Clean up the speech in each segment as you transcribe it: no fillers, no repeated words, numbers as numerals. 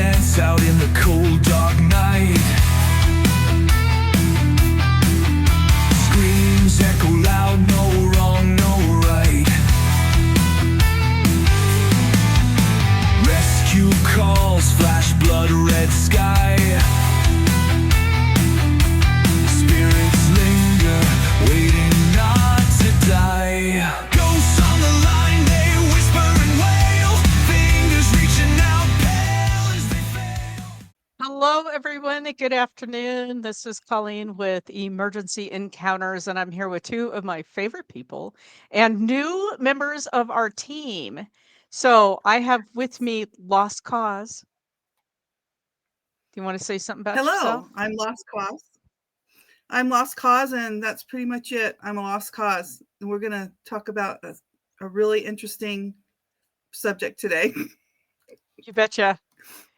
dance out in the cold dark night. Screams echo loud, no wrong, no right. Rescue calls flash blood red sky. Spirits linger, waiting not to die. Ghosts on the line, they whisper and wail. Fingers reaching out, pale as they fail. Hello, everyone. Good afternoon. This is Colleen with Emergency Encounters, and I'm here with two of my favorite people and new members of our team. So I have with me Lost Cause. Do you want to say something about yourself? Hello, I'm Lost Cause. I'm Lost Cause, and that's pretty much it. I'm a Lost Cause. And we're going to talk about a really interesting subject today. You betcha.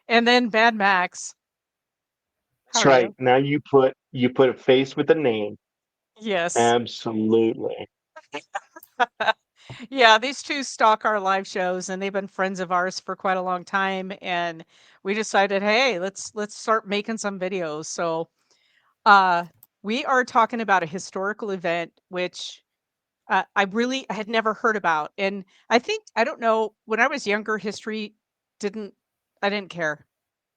And then Bad Max. How That's are right. you? Now you put a face with a name. Yes. Absolutely. Yeah, these two stalk our live shows and they've been friends of ours for quite a long time, and we decided, hey, let's start making some videos. So uh we are talking about a historical event which I had never heard about. And I don't know, when I was younger, history didn't I didn't care.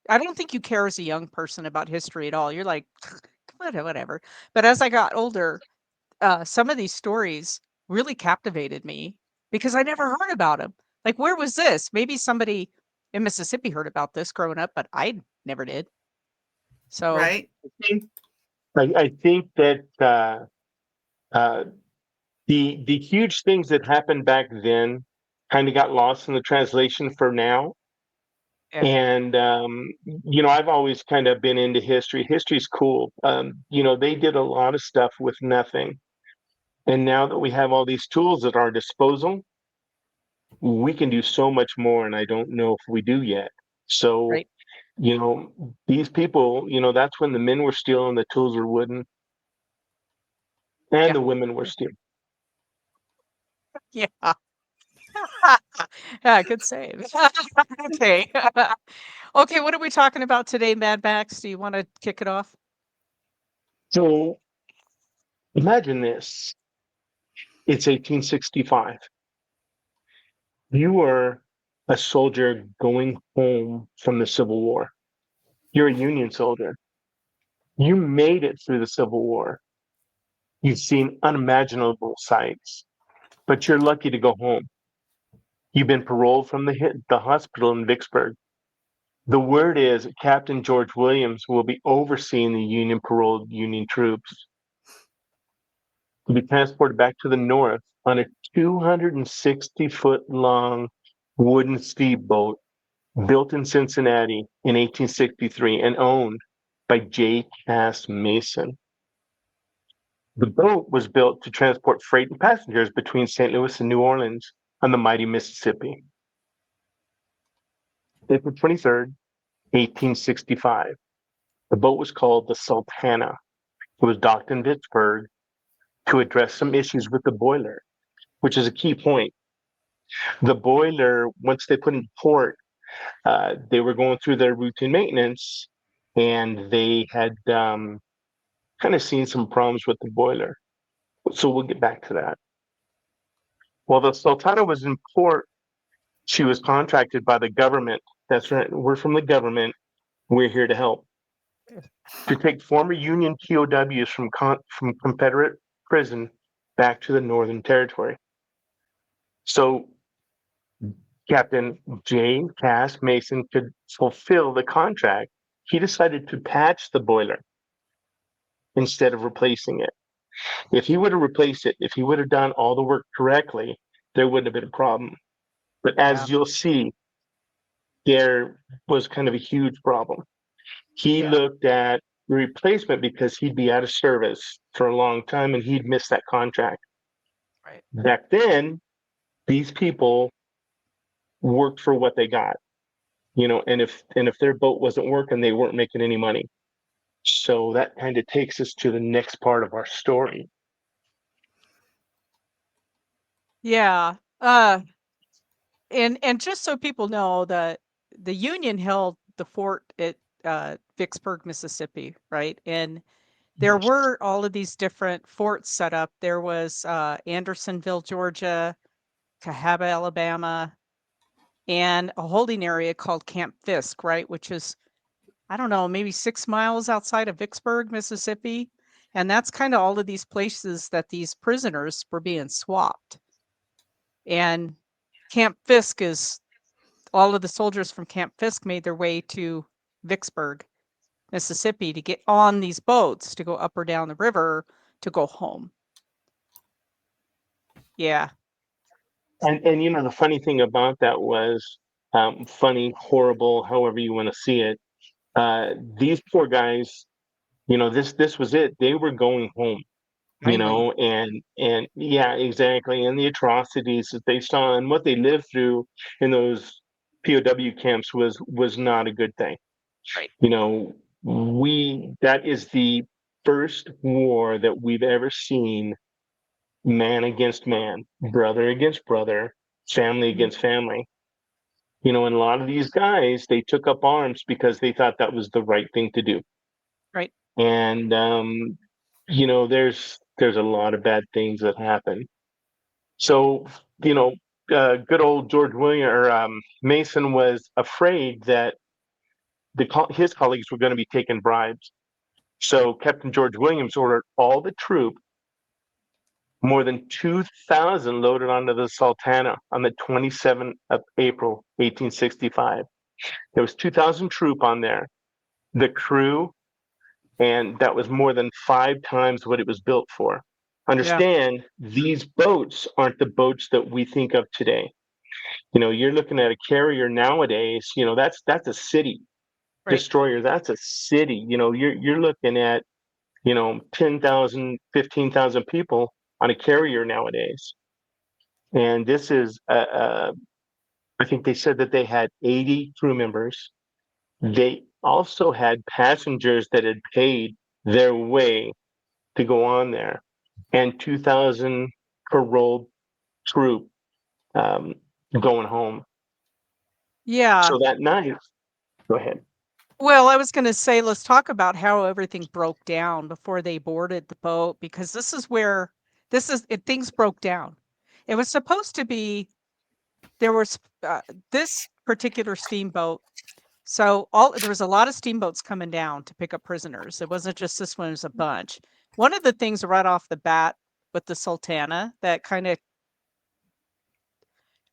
I don't think you care as a young person about history at all. You're like, whatever. But as I got older, some of these stories really captivated me because I never heard about them. Like, where was this? Maybe somebody in Mississippi heard about this growing up, but I never did. So, Right? I think that uh, the huge things that happened back then kind of got lost in the translation for now. yeah, And I've always kind of been into history. History's cool. They did a lot of stuff with nothing. And now that we have all these tools at our disposal, we can do so much more. And I don't know if we do yet. So, right. these people, that's when the men were steel and the tools were wooden, and Yeah. the women were steel. Yeah. Yeah, good save. Okay. Okay, what are we talking about today, Mad Max? Do you want to kick it off? So imagine this. It's 1865. You are a soldier going home from the Civil War. You're a Union soldier. You made it through the Civil War. You've seen unimaginable sights, but you're lucky to go home. You've been paroled from the hospital in Vicksburg. The word is Captain George Williams will be overseeing the Union paroled Union troops to be transported back to the north on a 260-foot long wooden steamboat built in Cincinnati in 1863 and owned by J. Cass Mason. The boat was built to transport freight and passengers between St. Louis and New Orleans on the mighty Mississippi. April 23rd, 1865. The boat was called the Sultana. It was docked in Vicksburg to address some issues with the boiler, which is a key point. The boiler, once they put in port, they were going through their routine maintenance, and they had kind of seen some problems with the boiler. So we'll get back to that. While the Sultana was in port, she was contracted by the government. That's right, we're from the government. We're here to help. To take former Union POWs from Confederate prison back to the Northern Territory. So Captain J. Cass Mason could fulfill the contract. He decided to patch the boiler instead of replacing it. If he would have replaced it, if he would have done all the work correctly, there wouldn't have been a problem. But Yeah. as you'll see, there was kind of a huge problem. He Yeah. looked at the replacement because he'd be out of service for a long time and he'd miss that contract. Right. Back then, these people worked for what they got, and if their boat wasn't working, they weren't making any money. So that kind of takes us to the next part of our story. Yeah. And just so people know that the Union held the fort at Vicksburg, Mississippi, right? And there were all of these different forts set up. There was Andersonville, Georgia, Cahaba, Alabama, and a holding area called Camp Fisk, right? Which is, I don't know, maybe 6 miles outside of Vicksburg, Mississippi. And that's kind of all of these places that these prisoners were being swapped. And Camp Fisk is all of the soldiers from Camp Fisk made their way to Vicksburg, Mississippi to get on these boats to go up or down the river to go home. Yeah. And you know, the funny thing about that was, funny, horrible, however you want to see it. These poor guys, you know, this was it. They were going home, you Finally. know, and yeah, exactly. And the atrocities that they saw and what they lived through in those POW camps was not a good thing. Right. You know, that is the first war that we've ever seen, man against man, brother against brother, family Mhm. against family. You know, and a lot of these guys, they took up arms because they thought that was the right thing to do. Right. And you know, there's a lot of bad things that happen. So, you know, good old George William or Mason was afraid that his colleagues were going to be taking bribes. So Captain George Williams ordered all the troops, more than 2,000, loaded onto the Sultana on the 27th of April, 1865. There was 2,000 troop on there, the crew, and that was more than 5 times what it was built for. Yeah. Understand, these boats aren't the boats that we think of today. You know, you're looking at a carrier nowadays, you know, that's a city. Right. Destroyer, that's a city. You know, you're looking at, you know, 10,000, 15,000 people on a carrier nowadays. And this is, I think they said that they had 80 crew members. They also had passengers that had paid their way to go on there, and 2,000 paroled troop um, going home. Yeah. So that night, go ahead. Well, I was going to say, let's talk about how everything broke down before they boarded the boat, because this is where things broke down. It was supposed to be, there was this particular steamboat. So there was a lot of steamboats coming down to pick up prisoners. It wasn't just this one, it was a bunch. One of the things right off the bat with the Sultana that kind of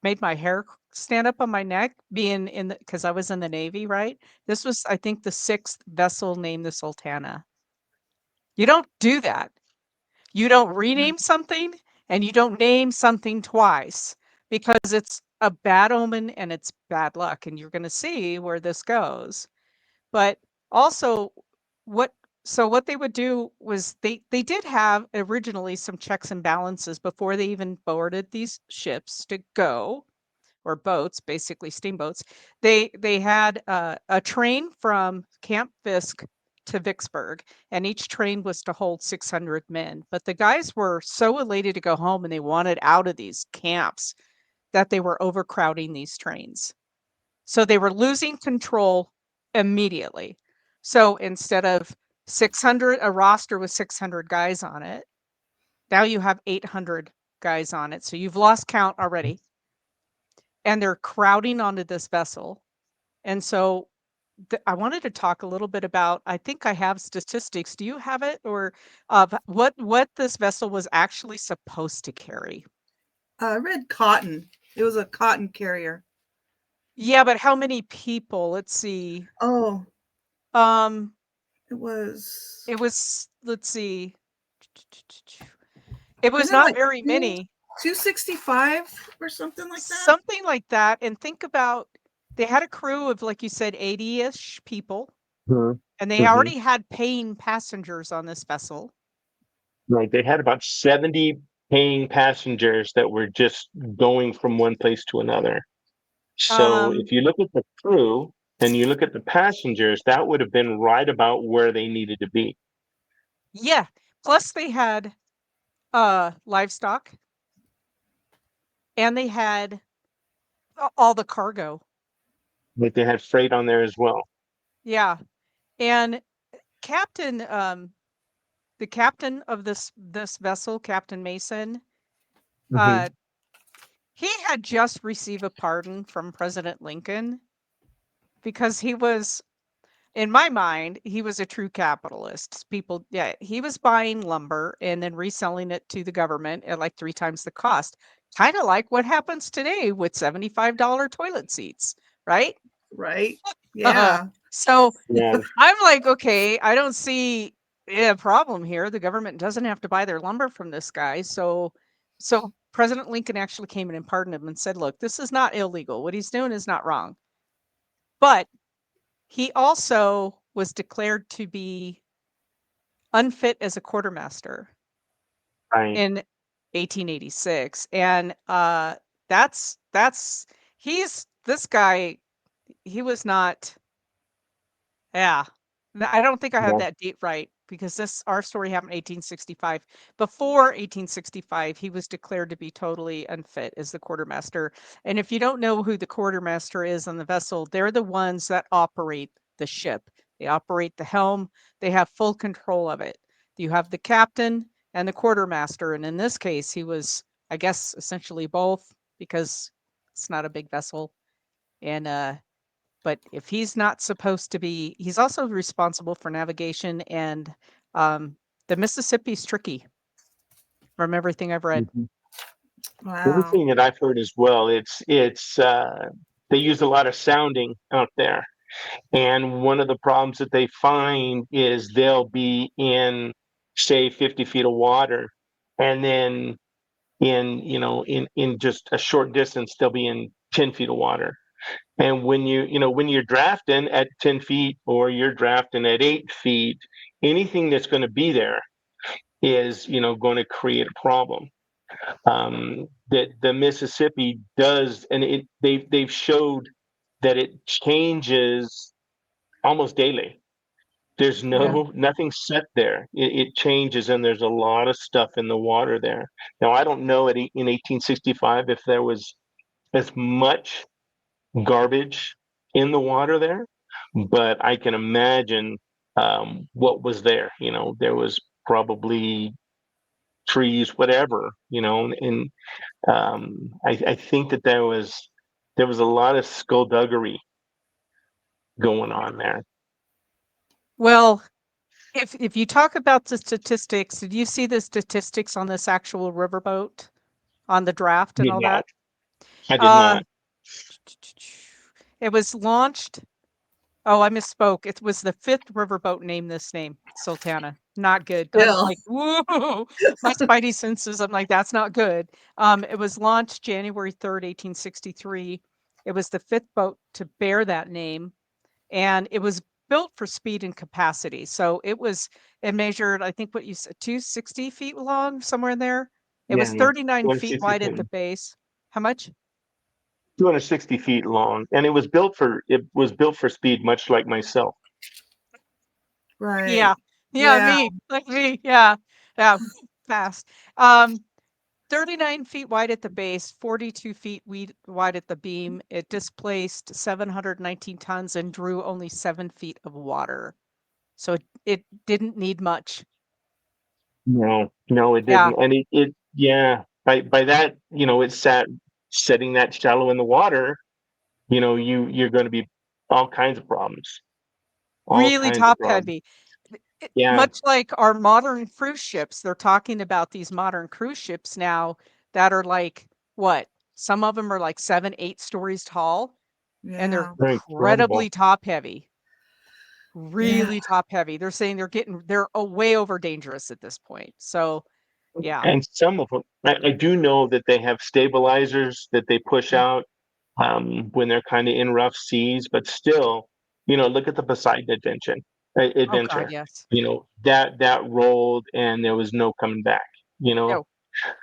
made my hair stand up on my neck, being because I was in the Navy, right? This was, I think, the 6th vessel named the Sultana. You don't do that. You don't rename something, and you don't name something twice, because it's a bad omen and it's bad luck, and you're gonna see where this goes. But also, what what they would do was they did have originally some checks and balances before they even boarded these ships to go, or boats, basically steamboats. They had a train from Camp Fisk to Vicksburg, and each train was to hold 600 men. But the guys were so elated to go home and they wanted out of these camps that they were overcrowding these trains. So they were losing control immediately. So instead of 600, a roster with 600 guys on it, now you have 800 guys on it. So you've lost count already. And they're crowding onto this vessel. And so I wanted to talk a little bit about, I think I have statistics. Do you have it? Or of what this vessel was actually supposed to carry? I read cotton. It was a cotton carrier. Yeah, but how many people? Let's see. Oh, Um, it was. let's see. It was Isn't it not like very many. 265 or something like that? Something like that. And think about, they had a crew of, like you said, 80-ish people, and they Mhm. already had paying passengers on this vessel. Right. They had about 70 paying passengers that were just going from one place to another. So Um, if you look at the crew and you look at the passengers, that would have been right about where they needed to be. yeah. Plus they had livestock, and they had all the cargo. But they had freight on there as well. Yeah. And Captain, the captain of this vessel, Captain Mason, Mhm. he had just received a pardon from President Lincoln because he was, in my mind, he was a true capitalist. People, yeah, he was buying lumber and then reselling it to the government at like 3 times the cost. Kind of like what happens today with $75 toilet seats, right? Right. Yeah. So Yeah. I'm like, okay, I don't see a problem here. The government doesn't have to buy their lumber from this guy. So President Lincoln actually came in and pardoned him and said, look, this is not illegal. What he's doing is not wrong. But he also was declared to be unfit as a quartermaster Right. in 1886. And that's he's this guy, he was not. Yeah. I don't think I have Yeah. that date right because our story happened in 1865. Before 1865, he was declared to be totally unfit as the quartermaster. And if you don't know who the quartermaster is on the vessel, they're the ones that operate the ship. They operate the helm. They have full control of it. You have the captain and the quartermaster, and in this case, he was, I guess, essentially both because it's not a big vessel. And but if he's not supposed to be, he's also responsible for navigation, and the Mississippi's tricky from everything I've read. Mhm. The other Wow. thing that I've heard as well, it's they use a lot of sounding out there. And one of the problems that they find is they'll be in, say, 50 feet of water, and then in just a short distance, they'll be in 10 feet of water. And when you're drafting at 10 feet or you're drafting at 8 feet, anything that's going to be there is, going to create a problem. That the Mississippi does, and they've showed that it changes almost daily. There's Yeah. nothing set there. It changes, and there's a lot of stuff in the water there. Now, I don't know in 1865 if there was as much garbage in the water there, but I can imagine what was there. There was probably trees, whatever. And I think that there was a lot of skullduggery going on there. Well, if you talk about the statistics, did you see the statistics on this actual riverboat on the draft and Did all not. that? I did Uh, not. it was launched. Oh, I misspoke. It was the 5th riverboat named this name, Sultana. Not good. I'm Still. like, whoa, my spidey senses. I'm like, that's not good. It was launched January 3rd, 1863. It was the 5th boat to bear that name, and it was built for speed and capacity. So it measured, I think what you said, 260 feet long, somewhere in there. It Yeah, was yeah. 39 feet 260 wide at the feet, base. How much? 260 feet long, and it was built for speed, much like myself. Right. Yeah. Yeah, Yeah. me. Like me. Yeah. Yeah. Fast. Um, 39 feet wide at the base, 42 feet wide at the beam. It displaced 719 tons and drew only 7 feet of water. So it didn't need much. No, no, it Yeah. didn't. And yeah, by that, setting that shallow in the water, you're going to be all kinds of problems, all Really kinds of top problems. heavy. Yeah, Much like our modern cruise ships, they're talking about these modern cruise ships now that are like what? Some of them are like 7, 8 stories tall, and they're Yeah. very incredibly incredible. top heavy. Yeah. Really top heavy. They're saying they're way over dangerous at this point. So, yeah. And some of them, I do know that they have stabilizers that they push Mm. out when they're kind of in rough seas, but still, look at the Poseidon Oh god, adventure. yes. That rolled and there was no coming back. You know, No.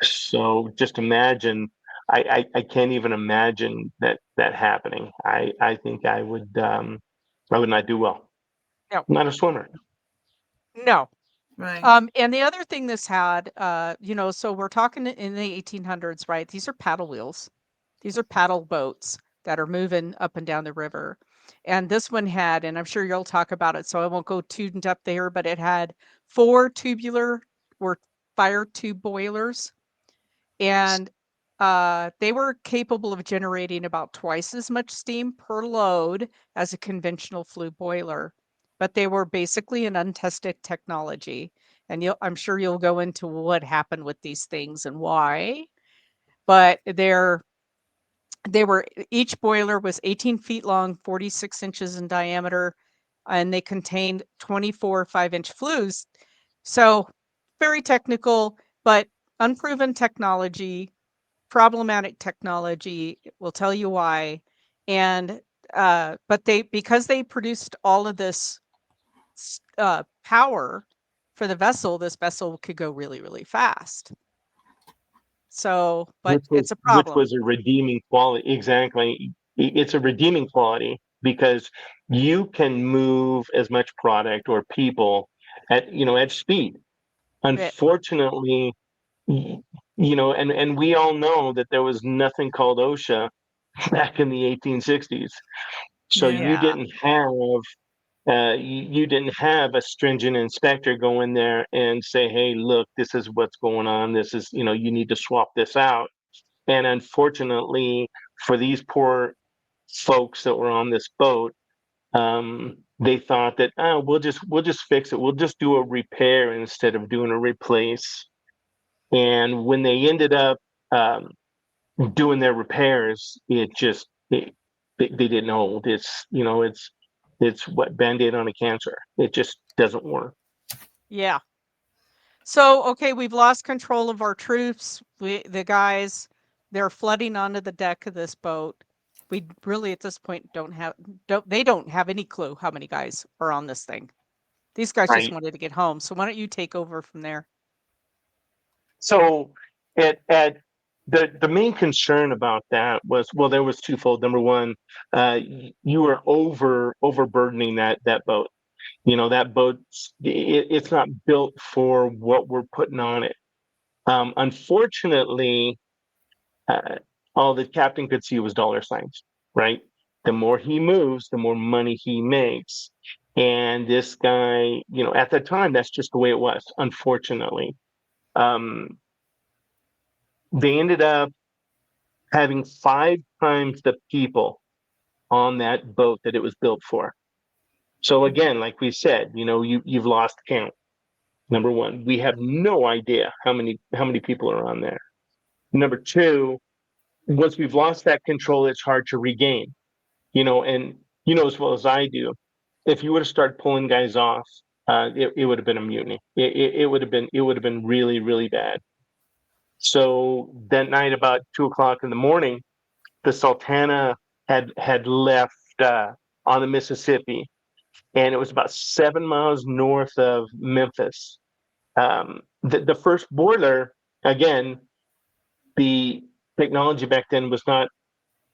so just imagine. I can't even imagine that happening. I think I would not do well. No. I'm not a swimmer. No. Right. And the other thing this had, so we're talking in the 1800s, right? These are paddle wheels. These are paddle boats that are moving up and down the river. And this one had, and I'm sure you'll talk about it, so I won't go too in depth there, but it had 4 tubular or fire tube boilers, and they were capable of generating about twice as much steam per load as a conventional flue boiler. But they were basically an untested technology. And I'm sure you'll go into what happened with these things and why. But each boiler was 18 feet long, 46 inches in diameter, and they contained 24 5-inch flues. So very technical, but unproven technology, problematic technology. We'll tell you why. And but because they produced all of this power for the vessel, this vessel could go really, really fast. So, but it's a which problem. was a redeeming quality. Exactly. It's a redeeming quality because you can move as much product or people at speed. It, Unfortunately, and we all know that there was nothing called OSHA back in the 1860s. So you yeah. didn't have you didn't have a stringent inspector go in there and say, hey, look, this is what's going on. This is, you need to swap this out. And unfortunately, for these poor folks that were on this boat, they thought that we'll just fix it. We'll just do a repair instead of doing a replace. And when they ended up doing their repairs, they didn't hold. It's what Band-Aid on a cancer. It just doesn't work. Yeah. So, okay, we've lost control of our troops. The guys, they're flooding onto the deck of this boat. We really, at this point, don't have any clue how many guys are on this thing. These guys just Right. wanted to get home. So why don't you take over from there? So at the main concern about that was, well, there was twofold. Number one, you were overburdening that boat. That boat, it's not built for what we're putting on it. Unfortunately, uh, all the captain could see was dollar signs, right? The more he moves, the more money he makes. And this guy, at the time, that's just the way it was, unfortunately. Um, they ended up having 5 times the people on that boat that it was built for. So again, like we said, you've lost count. Number one, we have no idea how many people are on there. Number two, once we've lost that control, it's hard to regain. And as well as I do, if you would have started pulling guys off, it would have been a mutiny. It would have been really, really bad. So that night, about 2 o'clock in the morning, the Sultana had left on the Mississippi, and it was about 7 miles north of Memphis. The first boiler, again, the technology back then was not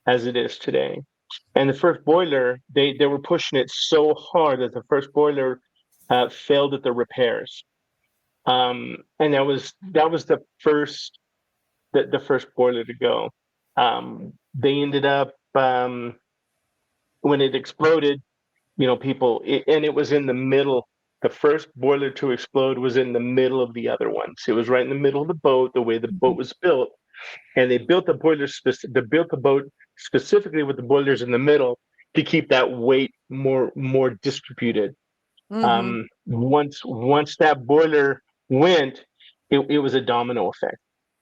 as it is today. And the first boiler, they were pushing it so hard that the first boiler failed at the repairs. And that was the first boiler to go. They ended up when it exploded, and it was in the middle. The first boiler to explode was in the middle of the other ones. It was right in the middle of the boat, the way the boat was built. And they built the boat specifically with the boilers in the middle to keep that weight more distributed. Mm-hmm. Once that boiler went, it was a domino effect.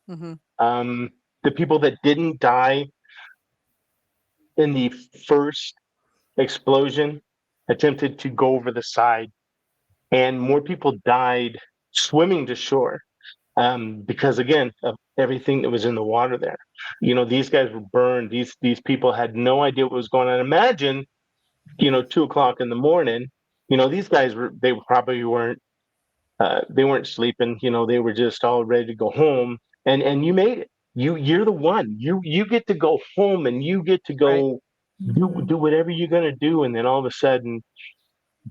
Mm-hmm. The people that didn't die in the first explosion attempted to go over the side, and more people died swimming to shore because, again, of everything that was in the water there. These guys were burned. These people had no idea what was going on. Imagine, 2 o'clock in the morning. These guys they probably weren't. They weren't sleeping. They were just all ready to go home. And you made it. You're the one. You get to go home, and you get to Right. go do whatever you're gonna do. And then all of a sudden,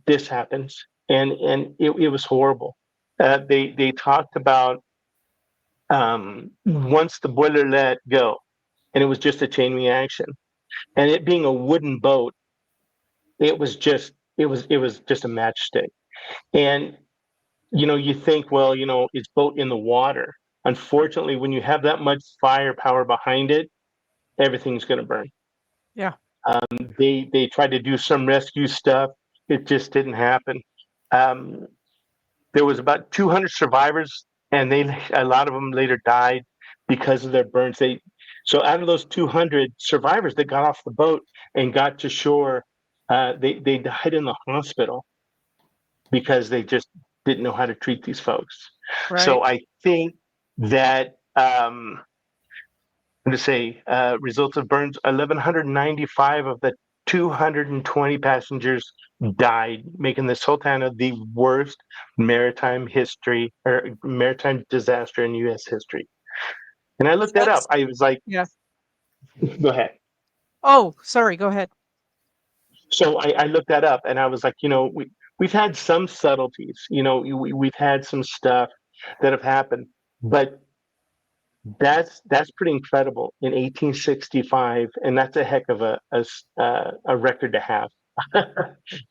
this happens, and it was horrible. They talked about once the boiler let go, and it was just a chain reaction, and it being a wooden boat. it was just it was just a matchstick. And you think, well, it's boat in the water. Unfortunately, when you have that much firepower behind it, everything's going to burn. Yeah. They tried to do some rescue stuff. It just didn't happen. Um, there was about 200 survivors, and a lot of them later died because of their burns. So out of those 200 survivors that got off the boat and got to shore, they died in the hospital because they just didn't know how to treat these folks. Right. So I think that I'm going to say results of burns. 1,195 of the 220 passengers died, making the Sultana the worst maritime disaster in U.S. history. And I looked that up. That's I was like, yeah. go ahead. Oh, sorry. Go ahead. So I looked that up, and I was like, we've had some subtleties. We've had some stuff that have happened, but that's pretty incredible in 1865, and that's a heck of a record to have.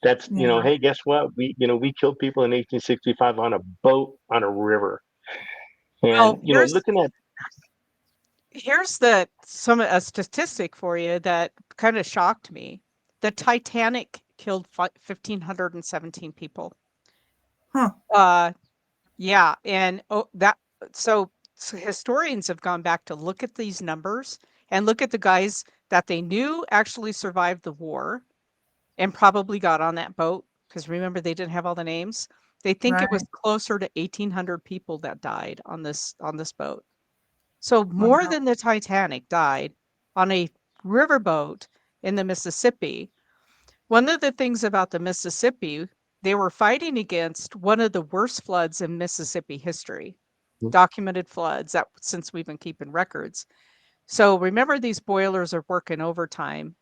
That's Yeah. hey, guess what? We killed people in 1865 on a boat on a river, Well, and looking at here's a statistic for you that kind of shocked me. The Titanic killed 1,517 people. Huh. Yeah, and so historians have gone back to look at these numbers and look at the guys that they knew actually survived the war and probably got on that boat because remember they didn't have all the names. They think it Right. was closer to 1,800 people that died on this boat. So more Wow. than the Titanic died on a riverboat in the Mississippi. One of the things about the Mississippi, they were fighting against one of the worst floods in Mississippi history, documented floods that since we've been keeping records. So remember these boilers are working overtime.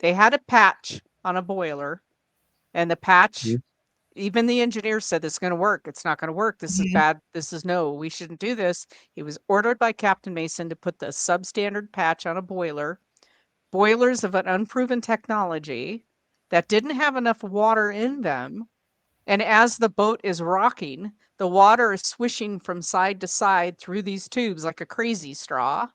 They had a patch on a boiler and the patch, even the engineer said it's going to work. It's not going to work. This is Mhm. bad. We shouldn't do this. He was ordered by Captain Mason to put the substandard patch on a boiler. Boilers of an unproven technology that didn't have enough water in them. And as the boat is rocking, the water is swishing from side to side through these tubes like a crazy straw.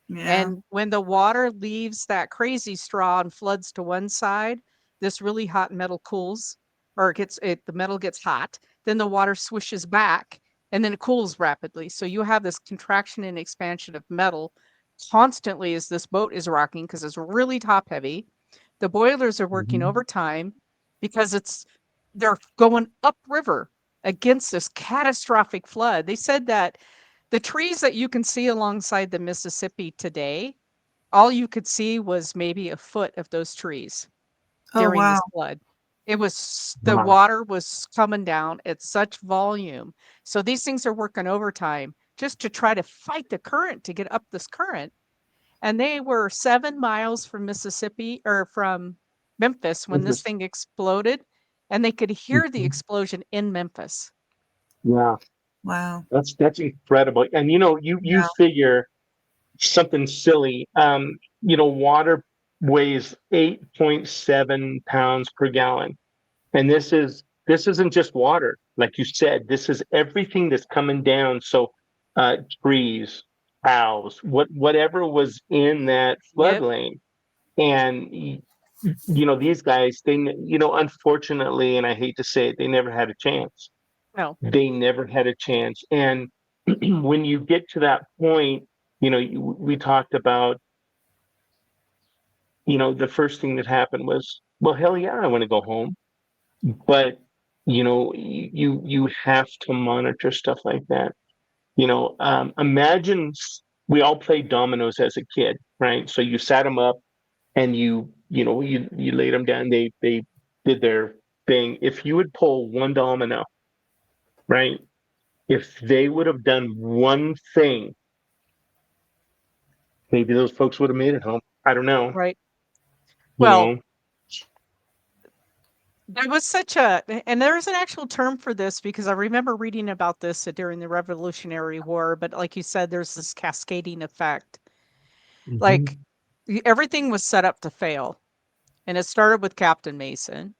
Yeah. And when the water leaves that crazy straw and floods to one side, this really hot metal cools or the metal gets hot, then the water swishes back and then it cools rapidly. So you have this contraction and expansion of metal constantly as this boat is rocking because it's really top heavy. The boilers are working overtime because they're going upriver against this catastrophic flood. They said that the trees that you can see alongside the Mississippi today, all you could see was maybe a foot of those trees Oh, during wow. this flood. The Wow. water was coming down at such volume. So these things are working overtime just to try to fight the current to get up this current. And they were 7 miles from Mississippi or from Memphis when this thing exploded, and they could hear the explosion in Memphis. Yeah, Wow. that's incredible. And you Yeah. figure something silly. Water weighs 8.7 pounds per gallon. And this isn't just water, like you said. This is everything that's coming down. So trees, cows, whatever was in that flood Yep. lane. And these guys, unfortunately, and I hate to say it, they never had a chance. No. They never had a chance. And when you get to that point, we talked about, the first thing that happened was, well, hell yeah, I want to go home. But you have to monitor stuff like that. Imagine we all played dominoes as a kid, right? So you sat them up and you laid them down. They did their thing. If you would pull one domino, right? If they would have done one thing, maybe those folks would have made it home. I don't know. Right. You Well, know, there was and there's an actual term for this because I remember reading about this during the Revolutionary War, but like you said, there's this cascading effect. Mhm. Like everything was set up to fail. And it started with Captain Mason,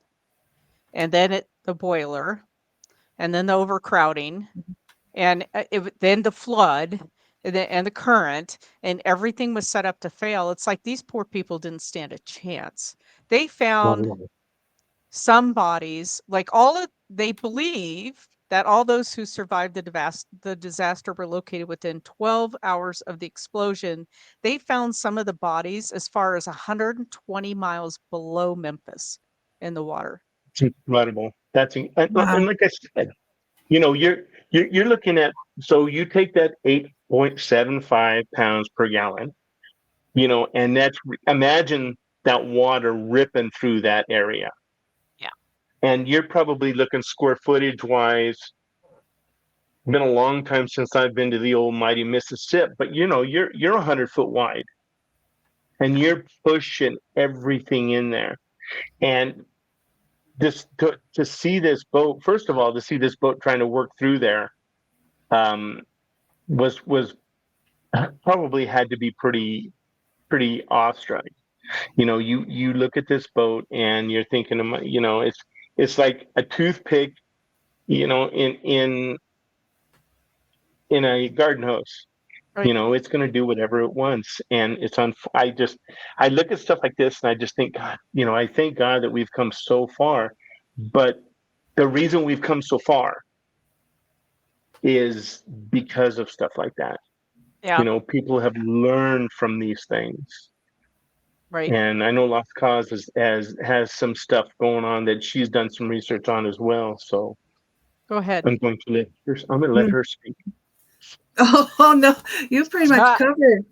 and then the boiler, and then the overcrowding, and then the flood, and the current, and everything was set up to fail. It's like these poor people didn't stand a chance. They found some bodies, they believe that all those who survived the disaster were located within 12 hours of the explosion. They found some of the bodies as far as 120 miles below Memphis in the water. It's incredible. Wow. And like I said, you're looking at, so you take that 8.75 pounds per gallon, and imagine that water ripping through that area. Yeah. And you're probably looking square footage wise. Been a long time since I've been to the old mighty Mississippi, but you're 100 foot wide, and you're pushing everything in there. And this to see this boat, first of all, to see this boat trying to work through there, was probably had to be pretty awestruck. You look at this boat and you're thinking, it's like a toothpick, in a garden hose. Right. It's going to do whatever it wants, and I look at stuff like this and I just think, God, I thank God that we've come so far, but the reason we've come so far is because of stuff like that. Yeah. People have learned from these things. Right. And I know Lost Cause has some stuff going on that she's done some research on as well. So Go ahead. I'm going to let her speak. Oh no, you pretty much Ah. covered.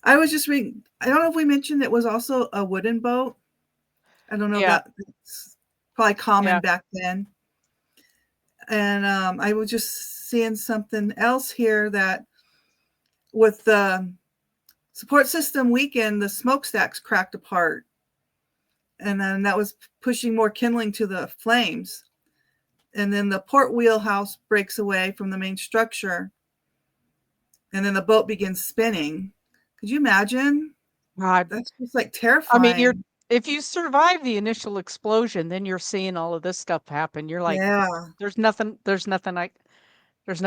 I was just reading. I don't know if we mentioned it was also a wooden boat. I don't know Yeah. if that's probably common Yeah. back then. And I was just seeing something else here that with the support system weakened, the smokestacks cracked apart, and then that was pushing more kindling to the flames. And then the port wheelhouse breaks away from the main structure, and then the boat begins spinning. Could you imagine? God. That's just like I terrifying. mean, if you survive the initial explosion, then you're seeing all of this stuff happen. You're like, Yeah, there's nothing there's no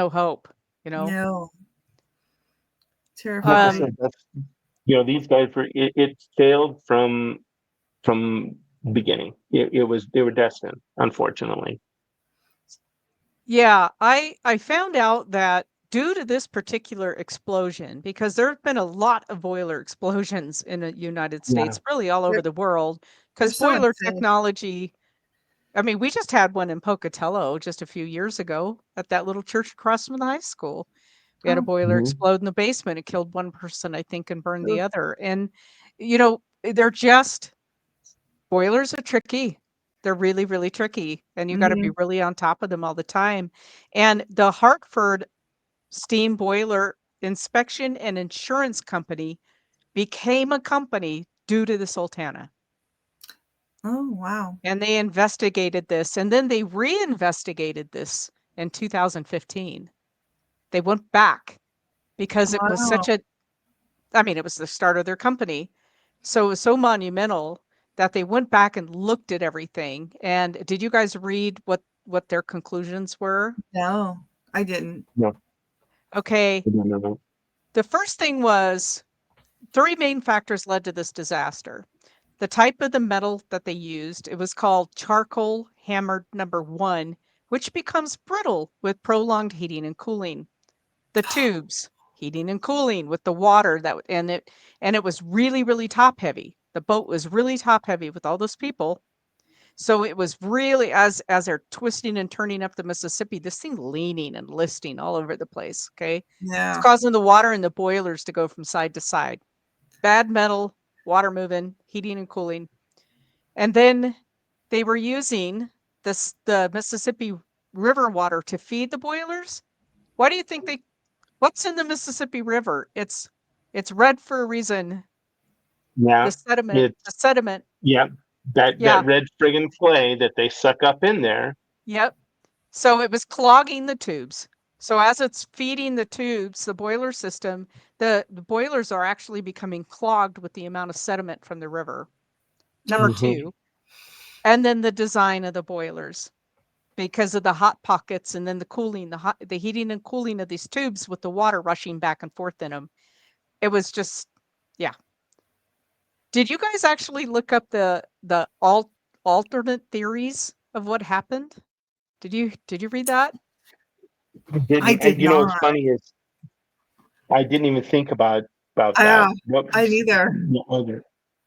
hope, no, Like I terrifying. said, these guys it failed from beginning. They were destined, unfortunately. Yeah, I found out that due to this particular explosion, because there have been a lot of boiler explosions in the United Yeah. States, really all over They're- the world, They're because so boiler unsafe. technology, I mean, we just had one in Pocatello just a few years ago at that little church across from the high school. We had a Oh, boiler Mhm. explode in the basement. It killed one person, I think, and burned the ugh. other. And, they're just boilers are tricky. They're really, really tricky, and you gotta be Mhm. really on top of them all the time. And the Hartford Steam Boiler Inspection and Insurance Company became a company due to the Sultana, Oh, wow. and they investigated this, and then they reinvestigated this in 2015. They went back because it was Wow. it was the start of their company. So it was so monumental that they went back and looked at everything. And did you guys read what their conclusions were? No, I didn't. No, Okay. I don't know. The first thing was 3 main factors led to this disaster. The type of the metal that they used, it was called charcoal hammered number 1, which becomes brittle with prolonged heating and cooling. The tubes, heating and cooling with the water and it was really, really top heavy. The boat was really top heavy with all those people. So it was really as they're twisting and turning up the Mississippi, this thing leaning and listing all over the place. Okay. It's Yeah. causing the water in the boilers to go from side to side. Bad metal, water moving, heating and cooling. And then they were using the Mississippi River water to feed the boilers. Why do you think what's in the Mississippi River? It's red for a reason. Yeah, The it's sediment. yeah that Yeah. red friggin' clay that they suck up in there. Yep. So it was clogging the tubes. So as it's feeding the tubes, the boiler system, the boilers are actually becoming clogged with the amount of sediment from the river. number Mhm. 2, and then the design of the boilers because of the hot pockets and then the cooling, the heating and cooling of these tubes with the water rushing back and forth in them. It was just, yeah. Did you guys actually look up the alternate theories of what happened? Did you read that? I I didn't. did You know what's not. funny is I didn't even think about that. Yeah, What I neither. what other?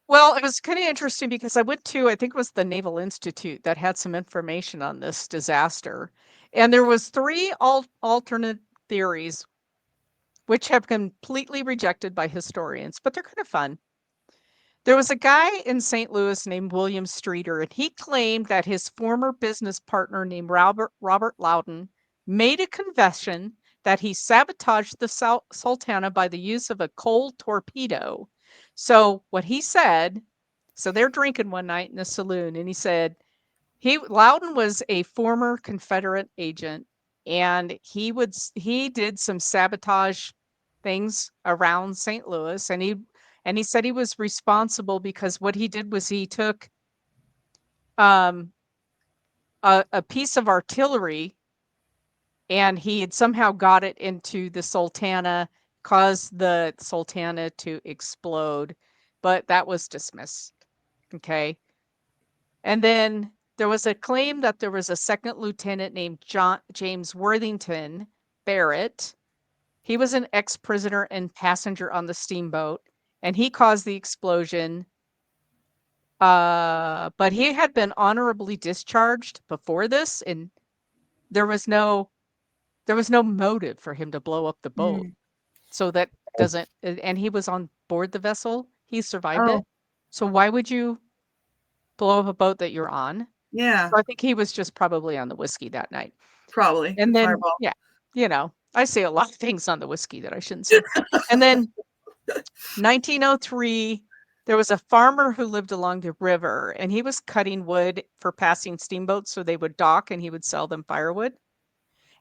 Well, it was kind of interesting because I went to, I think it was the Naval Institute that had some information on this disaster. And there was 3 alternate theories which have completely rejected by historians, but they're kind of fun. There was a guy in St. Louis named William Streeter, and he claimed that his former business partner named Robert Loudon made a confession that he sabotaged the Sultana by the use of a coal torpedo. So what he said, so they're drinking one night in the saloon, and he said Loudon was a former Confederate agent, and he did some sabotage things around St. Louis, and he said he was responsible because what he did was he took um, a piece of artillery and he had somehow got it into the Sultana, caused the Sultana to explode, but that was dismissed. Okay. And then there was a claim that there was a second lieutenant named James Worthington Barrett. He was an ex-prisoner and passenger on the steamboat, and he caused the explosion. But he had been honorably discharged before this, and there was no motive for him to blow up the boat. Mm. So that doesn't, and he was on board the vessel. He survived Oh, it. So why would you blow up a boat that you're on? yeah, So I think he was just probably on the whiskey that night. probably. And then, Fireball. yeah, I say a lot of things on the whiskey that I shouldn't say. And then 1903, there was a farmer who lived along the river and he was cutting wood for passing steamboats so they would dock and he would sell them firewood.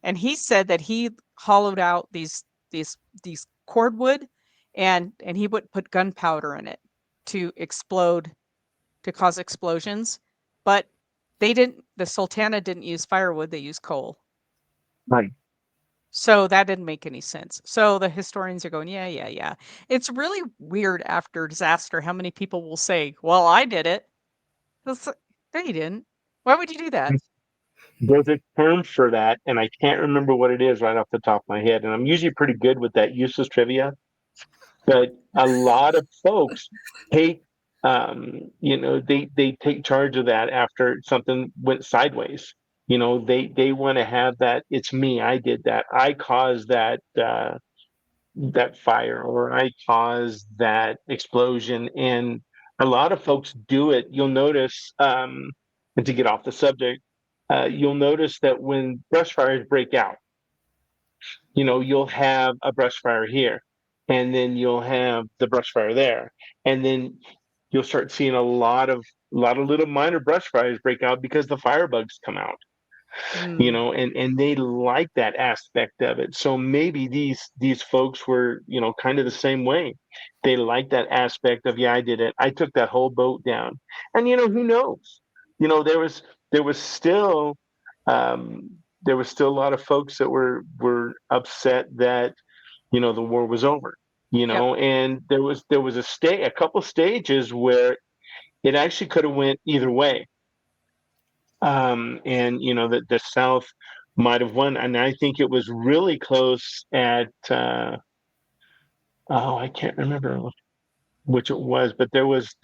And he said that he hollowed out these these cordwood and he would put gunpowder in it to explode, to cause explosions. But the Sultana didn't use firewood, they used coal. Right. So that didn't make any sense. So the historians are going, yeah, yeah, yeah. It's really weird after disaster how many people will say, well, I did it. It's like, no, you didn't. Why would you do that? There's a term for that, and I can't remember what it is right off the top of my head. And I'm usually pretty good with that useless trivia, but a lot of folks take, they take charge of that after something went sideways. They want to have that. It's me. I did that. I caused that fire, or I caused that explosion. And a lot of folks do it. You'll notice, and to get off the subject, you'll notice that when brush fires break out, you'll have a brush fire here, and then you'll have the brush fire there, and then you'll start seeing a lot of little minor brush fires break out because the firebugs come out, Mm, and they like that aspect of it. So maybe these folks were, kind of the same way. They like that aspect of, yeah, I did it. I took that whole boat down. And who knows? There was still um there was still a lot of folks that were upset that the war was over. yep. And there was a couple stages where it actually could have went either way. And the South might have won, and I think it was really close at oh, I can't remember which it was, but there was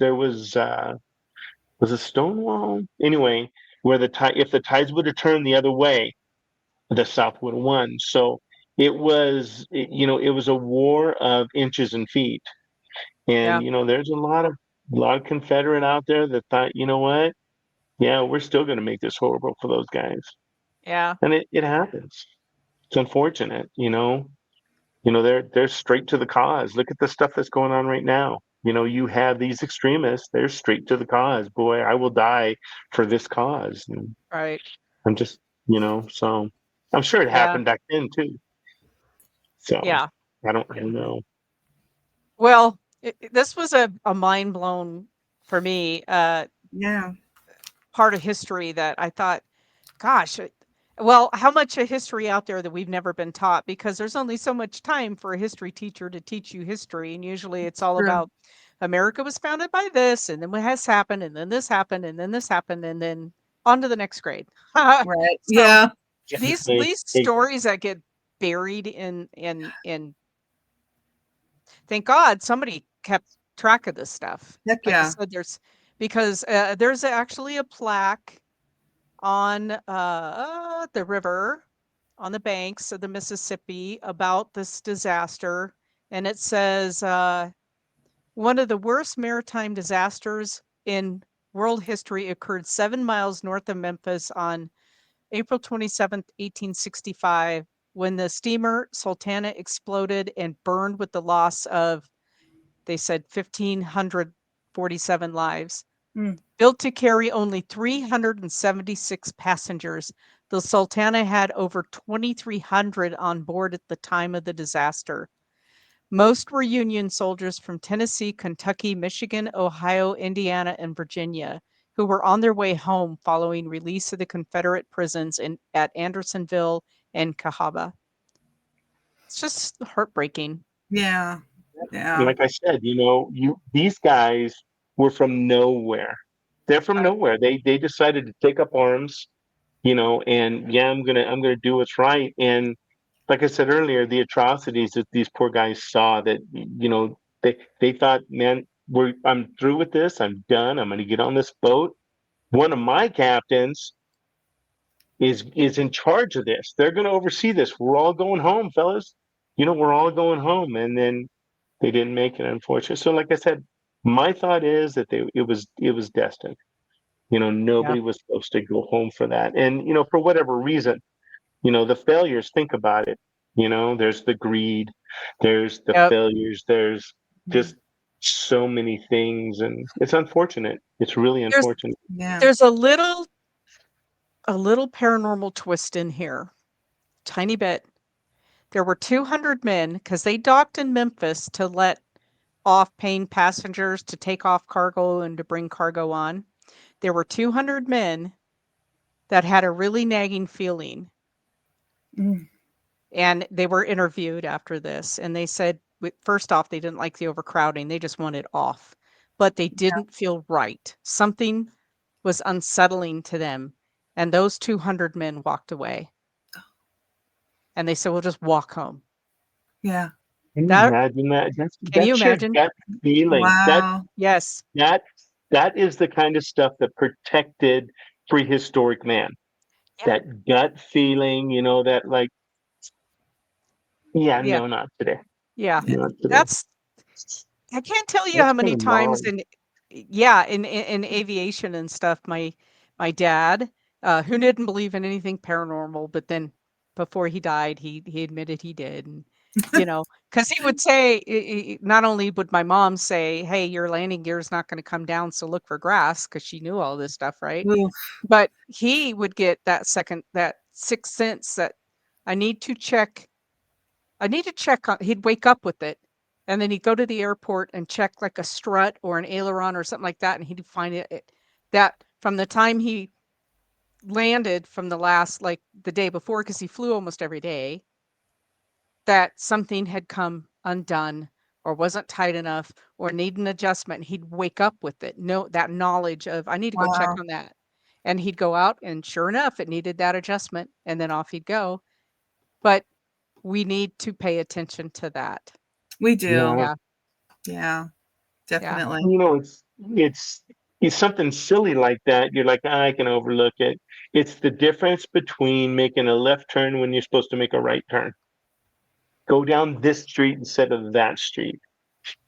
a Stonewall anyway, where the tide if the tides would have turned the other way, the South would have won. So it was a war of inches and feet. And Yeah. there's a lot of Confederate out there that thought, you know what, yeah, we're still going to make this horrible for those guys. Yeah. And it happens. It's unfortunate. They're straight to the cause. Look at the stuff that's going on right now. You have these extremists, they're straight to the cause. Boy, I will die for this cause. And Right. I'm just, so I'm sure it Yeah. happened back then too. So Yeah. I don't know. Well, this was a mind blown for me, Yeah. part of history that I thought, gosh, well, how much of history out there that we've never been taught? Because there's only so much time for a history teacher to teach you history, and usually it's all True. about America was founded by this, and then what has happened, and then this happened, and then this happened, and then on to the next grade. Right. So Yeah. these stories that get buried in thank God somebody kept track of this stuff. Heck Like I yeah. said, there's actually a plaque on the river on the banks of the Mississippi about this disaster, and it says one of the worst maritime disasters in world history occurred 7 miles north of Memphis on April 27th, 1865, when the steamer Sultana exploded and burned with the loss of, they said, 1,547 lives. Mm. Built to carry only 376 passengers, the Sultana had over 2,300 on board at the time of the disaster. Most were Union soldiers from Tennessee, Kentucky, Michigan, Ohio, Indiana, and Virginia, who were on their way home following release of the Confederate prisons at Andersonville and Cahaba. It's just heartbreaking. Yeah. Yeah. Like I said, these guys were from nowhere. They're from Right. nowhere. They decided to take up arms, and yeah, I'm gonna do what's right. And like I said earlier, the atrocities that these poor guys saw, that they thought, man, I'm through with this. I'm done. I'm gonna get on this boat. One of my captains is in charge of this. They're gonna oversee this. We're all going home, fellas. We're all going home. And then they didn't make it, unfortunately. So, like I said, my thought is that it was destined. Yeah. Nobody was supposed to go home for that. And for whatever reason, the failures. Think about it. There's the greed, there's the Yep. failures, there's Mm. just so many things, and it's unfortunate. It's really There's unfortunate. Yeah. there's a little paranormal twist in here. Tiny bit. There were 200 men because they docked in Memphis to let off paying passengers to take off cargo and to bring cargo on. There were 200 men that had a really nagging feeling, Mm. and they were interviewed after this, and they said, first off, they didn't like the overcrowding, they just wanted off, but they didn't feel right. Something was unsettling to them, and those 200 men walked away, and they said, "We'll just walk home." Yeah. Can you That imagine that? That's can you that's your imagine? gut feeling. That Wow. Yes. that that is the kind of stuff that protected prehistoric man. Yeah. That gut feeling, that like, yeah, Yeah. no, not today. Yeah. Yeah. Not today. That's I can't tell you That's how kind many of times mind. in aviation and stuff, my dad, who didn't believe in anything paranormal, but then before he died, he admitted he did, and because he would say, not only would my mom say, "Hey, your landing gear is not going to come down, so look for grass," because she knew all this stuff, right? Oof. But he would get that sixth sense that I need to check on. He'd wake up with it, and then he'd go to the airport and check like a strut or an aileron or something like that, and he'd find that from the time he landed from the last, like the day before, because he flew almost every day, that something had come undone or wasn't tight enough or needed an adjustment. He'd wake up with it, know that knowledge of I need to go check Wow. on that. And he'd go out, and sure enough, it needed that adjustment, and then off he'd go. But we need to pay attention to that. We do. Yeah. Yeah. Yeah. Yeah. Definitely. It's something silly like that. You're like, I can overlook it. It's the difference between making a left turn when you're supposed to make a right turn. Go down this street instead of that street.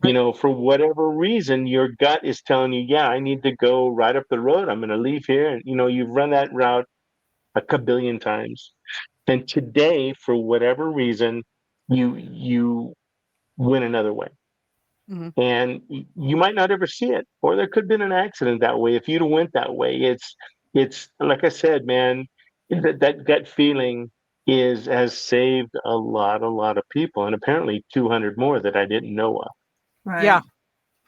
Right. For whatever reason, your gut is telling you, yeah, I need to go right up the road. I'm going to leave here. And, you've run that route a kabillion times. And today, for whatever reason, you went another way. Mhm. And you might not ever see it, or there could have been an accident that way. If you'd have went that way, it's like I said, man, that gut feeling has saved a lot of people, and apparently 200 more that I didn't know of. Yeah. Right.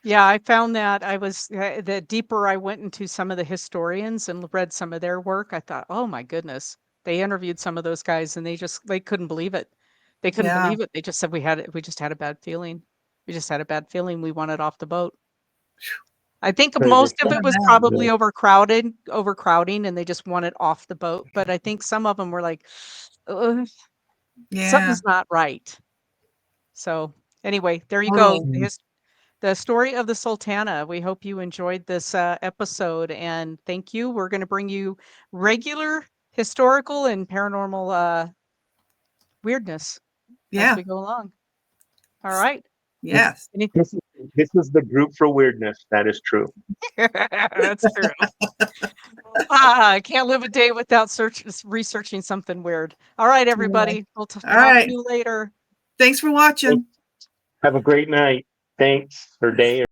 Yeah, I found that the deeper I went into some of the historians and read some of their work, I thought, oh my goodness, they interviewed some of those guys and they couldn't believe it. They couldn't Yeah. believe it. They just said we just had a bad feeling. We just had a bad feeling. We wanted off the boat. I think Crazy. most of it was Yeah. probably overcrowding, and they just wanted off the boat. But I think some of them were like, "Ugh, Yeah. something's not right." So anyway, there you go. Totally. The story of the Sultana. We hope you enjoyed this episode, and thank you. We're going to bring you regular historical and paranormal weirdness as Yeah. we go along. All right. Yes. Any- This is the group for weirdness. That is true. That's true. I can't live a day without researching something weird. All right, everybody. We'll All talk right. to you later. Thanks for watching. Have a great night. Thanks, or day,